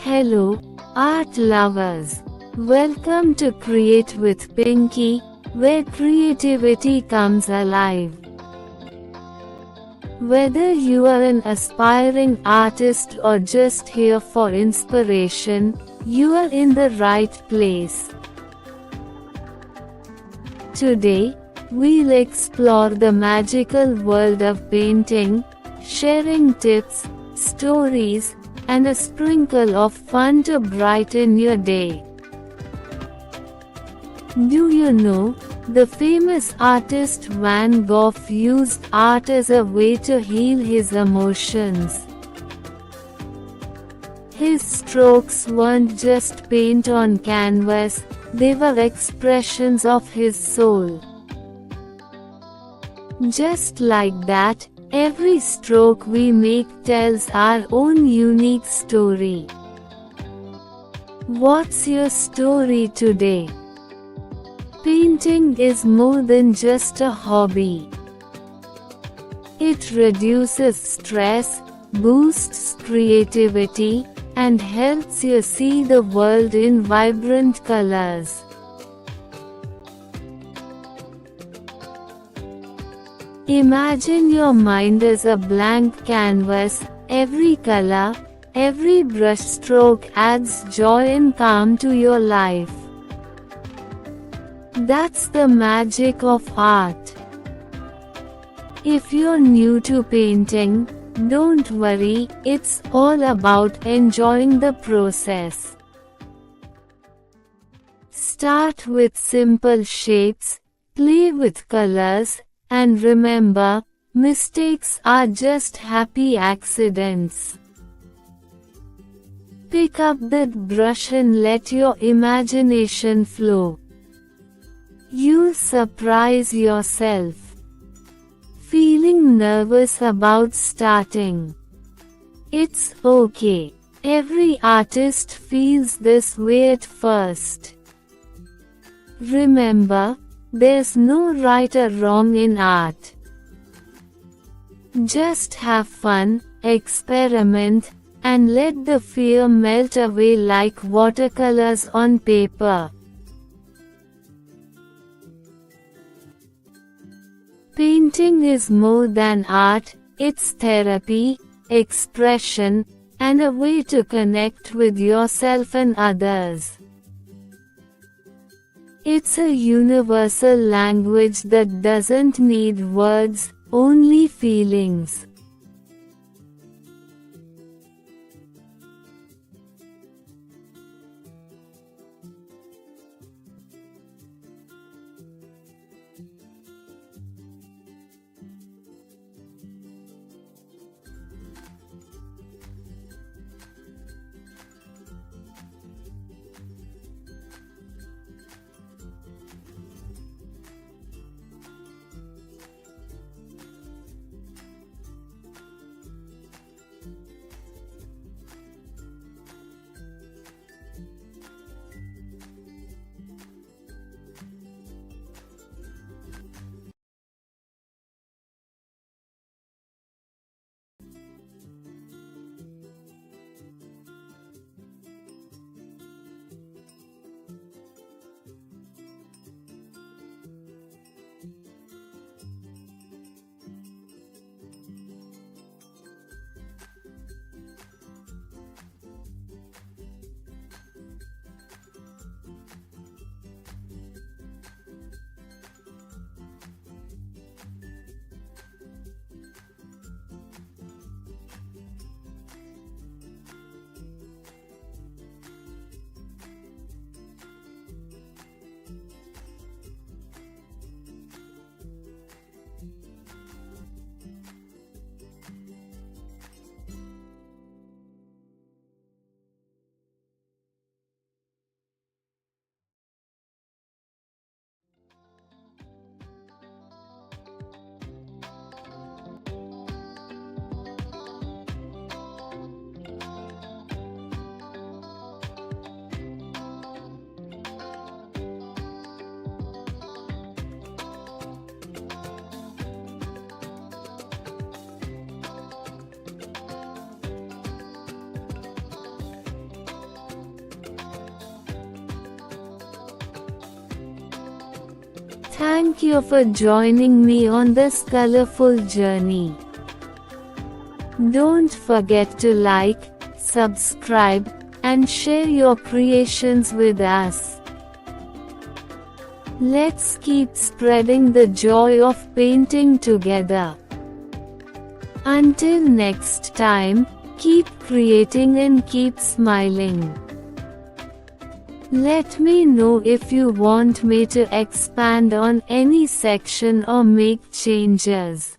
Hello, art lovers. Welcome to Create with Pinky, where creativity comes alive. Whether you are an aspiring artist or just here for inspiration, you are in the right place. Today, we'll explore the magical world of painting, sharing tips, stories, and a sprinkle of fun to brighten your day. Do you know, the famous artist Van Gogh used art as a way to heal his emotions. His strokes weren't just paint on canvas, they were expressions of his soul. Just like that, every stroke we make tells our own unique story. What's your story today? Painting is more than just a hobby. It reduces stress, boosts creativity, and helps you see the world in vibrant colors. Imagine your mind as a blank canvas. Every color, every brushstroke adds joy and calm to your life. That's the magic of art. If you're new to painting, don't worry, it's all about enjoying the process. Start with simple shapes, play with colors, and remember, mistakes are just happy accidents. Pick up that brush and let your imagination flow. You'll surprise yourself. Feeling nervous about starting? It's okay. Every artist feels this way at first. Remember, there's no right or wrong in art. Just have fun, experiment, and let the fear melt away like watercolors on paper. Painting is more than art, it's therapy, expression, and a way to connect with yourself and others. It's a universal language that doesn't need words, only feelings. Thank you for joining me on this colorful journey. Don't forget to like, subscribe, and share your creations with us. Let's keep spreading the joy of painting together. Until next time, keep creating and keep smiling. Let me know if you want me to expand on any section or make changes.